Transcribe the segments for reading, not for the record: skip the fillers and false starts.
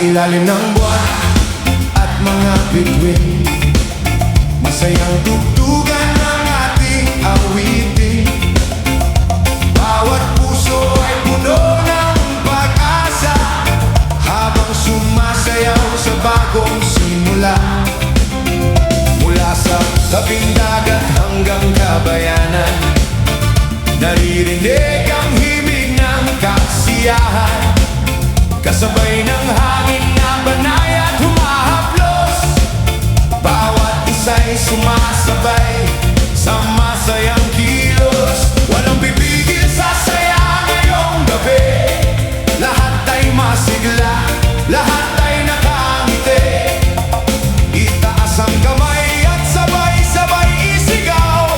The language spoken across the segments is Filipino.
ilalim ng buwan at mga bituin, masayang tugtugan ng ating awitin. Bawat puso ay puno ng pag-asa habang sumasayaw sa bagong simula. Mula sa tabing dagat hanggang kabayanan, naririnig ang himig ng kasiyahan, kasabay ng hangin na banay at humahaplos. Bawat isa'y sumasabay sa masayang kilos. Walang pipigil sa saya ngayong gabi, lahat ay masigla, lahat ay nakangiti. Itaas ang kamay at sabay-sabay isigaw,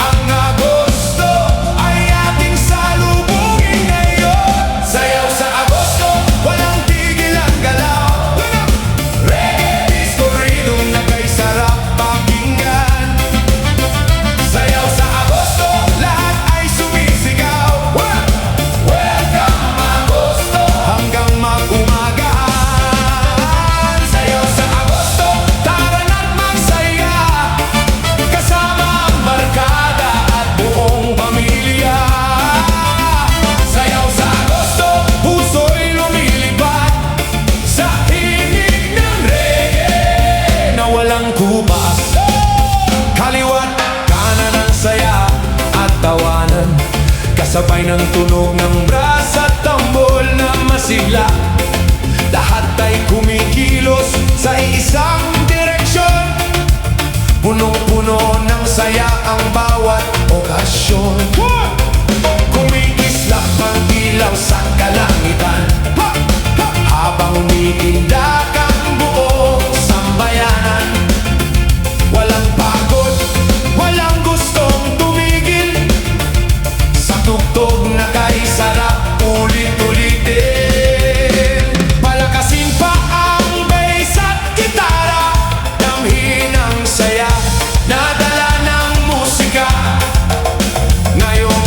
ang Agosto ay ating salubungin ngayon. Sayaw sa Agosto, walang tigil ang galaw, reggae, disco, rhythm na kay sarap pakinggan. Sayaw sa Agosto, lahat ay sumisigaw, welcome Agosto, hanggang mag-umagahan. Sayaw sa Agosto, tara na't magsaya, kasama ang barkada at buong pamilya. Sayaw sa Agosto, puso'y lumilipad sa himig ng reggae na walang kupas. Kaliwat kanan ang saya at tawanan, kasabay ng tunog ng brass at tambol na masigla. Lahat ay kumikilos sa isang direksyon, punong-puno ng saya ang bawat okasyon. Kumikislap ang ilaw sa kalangitan habang umiindak ang buong sambayanan. Walang pagod, walang gustong tumigil sa tugtog na kay sarap ulit-ulitin. Palakasin pa ang bass at gitara, damhin ang saya na dala ng musika. Ngayong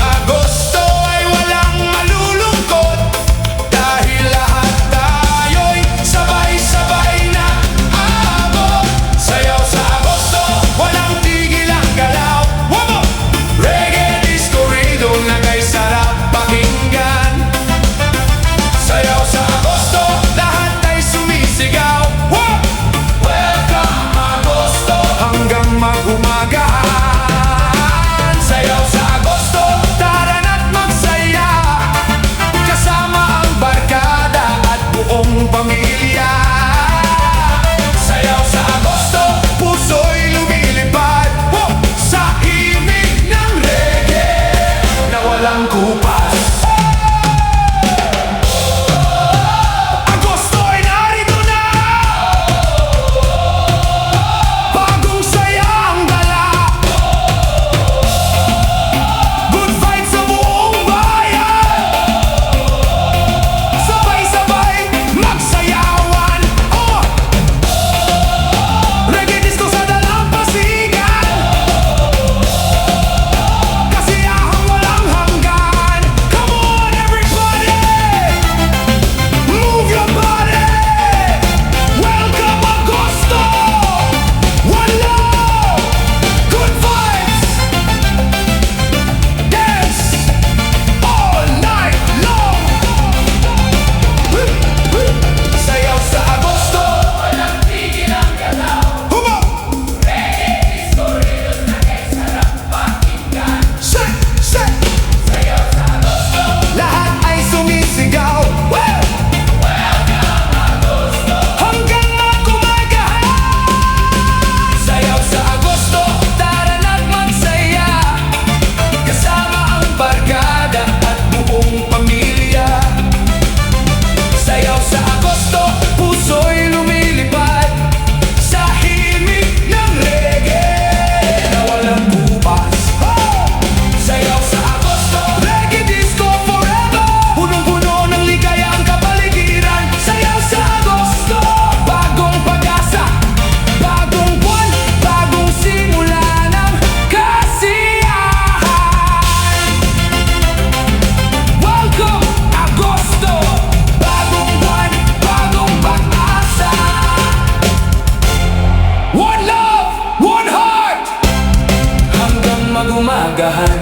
umagahan.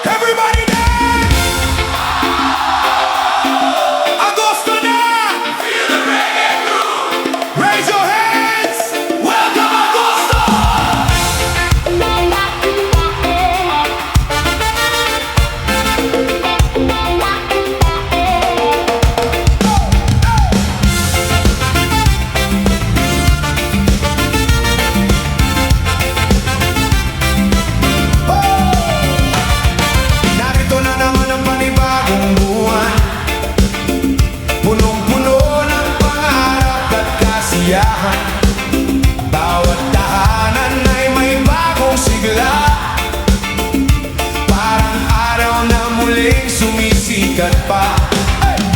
Everybody dance! Agosto na! Feel the reggae groove! Raise your hands! Welcome Agosto! Narito na naman ang panibagong buwan, punong-puno ng pangarap at kasiyahan. Bawat tahanan ay may bagong sigla, parang araw na muling sumisikat pa.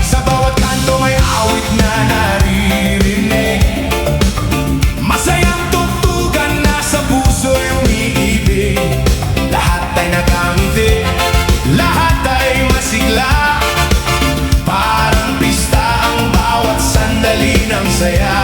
Sa bawat kanto may awit na naririnig, masayang tugtugan na sa puso'y umiibig. Lahat ay nakangiti, lahat ay masigla, parang pista ang bawat sandali ng saya.